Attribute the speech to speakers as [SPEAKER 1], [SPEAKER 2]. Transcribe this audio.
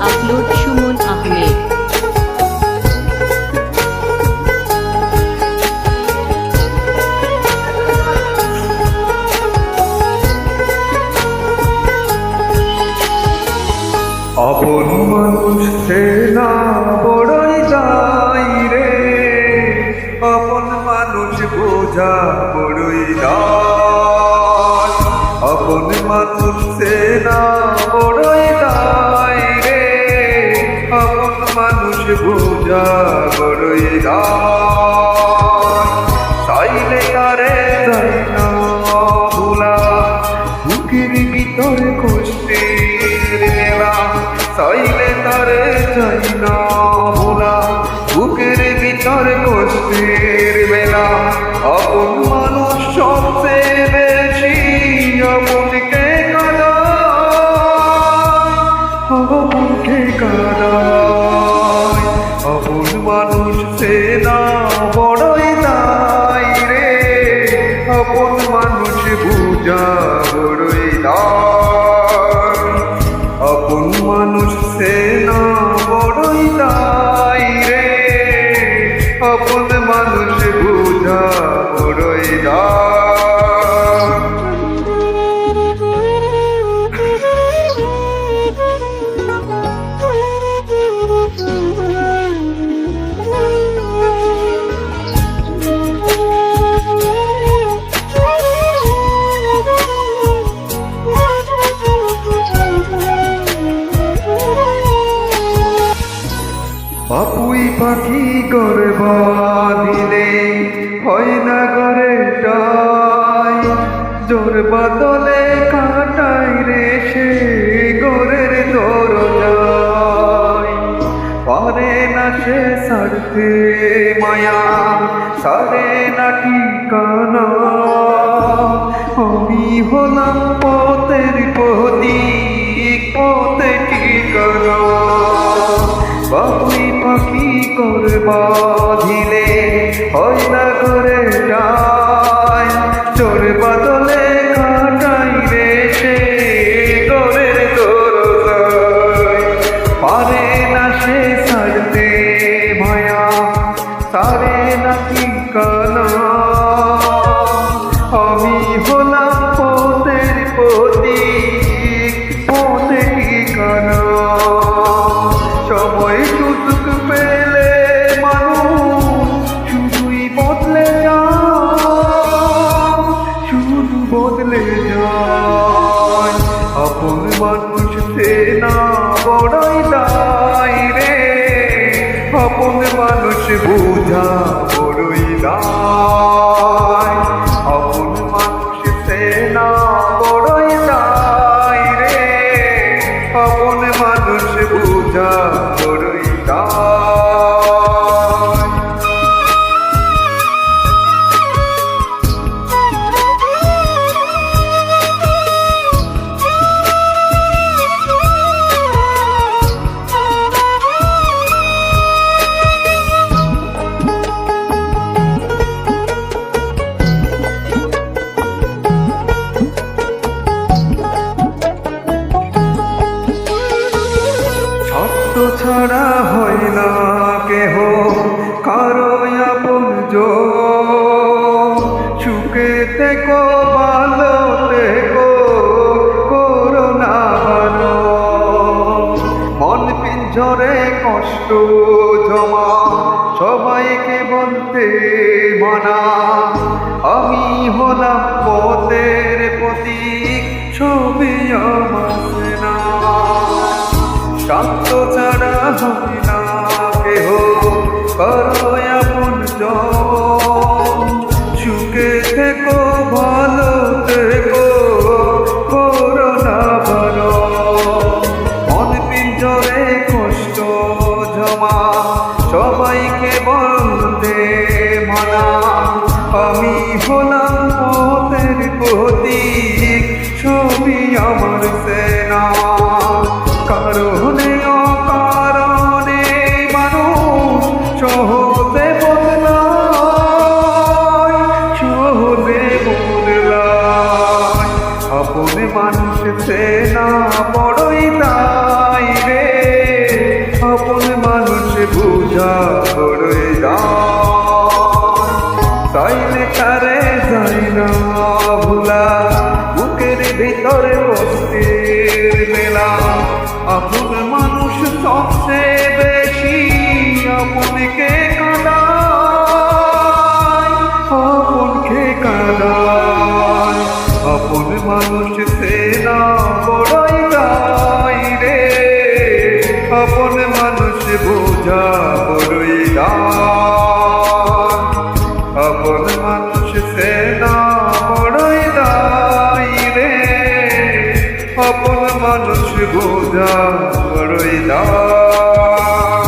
[SPEAKER 1] Upload Suman Ahmed.
[SPEAKER 2] আপন মানুষ সে না বড়ই দায় রে, আপন মানুষ বোঝা বড়ই দায়। আপন মানুষ সে না বড়ই দায় রে, আপন মানুষ বোঝা বড়ই দায়। চাইলে তারে যাই না ভোলা, বুকের ভিতর কষ্টের মেলা। চাইলে তারে যাই না ভোলা, বুকের ভিতর কষ্টের বেলা। আপন মানুষ সবচেয়ে বেশি আপনকে কাঁদায়, আপনকে কাঁদায়। আপন মানুষ সে না বড়ই দায় রে, আপন মানুষ বুঝা বড়ই দায়। আপন মানুষ সে না বড়ই দায় রে, আপন মানুষ বুঝা বড়ই দায়। বাপুই পাখি করে বাঁধিলে হয় না ঘরে টাই, জোর বাদলে কাটাই রে সে ঘরের দরজায়। পারে না সে ছাড়তে মায়া, সারে না ঠিকানা। আমি হলাম পথের প্রতীক, পথে ঠিকানা। বাপুই পাখি করে বাঁধিলে হয় না ঘরে যায়, চোর বাদলে কাটাই রে সে ঘরের দরজায়। পারে না সে ছাড়তে মায়া, সারে না ঠিকানা। আমি হলাম পথের প্রতীক, পথে ঠিকানা। সময় সুযোগ পেলে মানুষ শুধুই বদলে যায়, শুধু বদলে যায়। আপন মানুষ সে না বড়ই দায় রে, আপন মানুষ বোঝা বড়ই দায়। আপন মানুষ সে না বড়ই দায় রে, আপন মানুষ বোঝা বড়ই দায়। ছাড়া হয় না কেহ কারো আপনজন, সুখে থেকো ভালো থেকো করো না ভালো। মন পিঞ্জরে কষ্ট জমা সবাইকে বলতে মানা। আমি হলাম পথের প্রতীক, ছবি আমার না। শান্ত ছাড়া হয় না কেহ করো আপনজন, সুখে থেকো ভালো থেকো করো না ভালো। মন পিঞ্জরে কষ্ট জমা সবাইকে বলতে মানা। আমি হলাম পথের প্রতীক, ছবি আমার সেনা। কারণে অকারণে মানুষ সহজে বদলায়, সহজে বদলায়। আপন মানুষ চেনা বড়ই দায় রে, আপন মানুষ বোঝা বড়ই দায়। চাইলে তারে যায় না ভোলা, বুকের ভিতরে কষ্টের মেলা। আপন মানুষ সবচেয়ে বেশি আপনকে কাঁদায়, আপনকে কাঁদায়। আপন মানুষ চেনা বড়ই দায় রে, আপন মানুষ বোঝা বড়ই দায়। আপন মানুষ চেনা বড়ই দায় রে, আপন মানুষ বোঝা বড়ই দায়।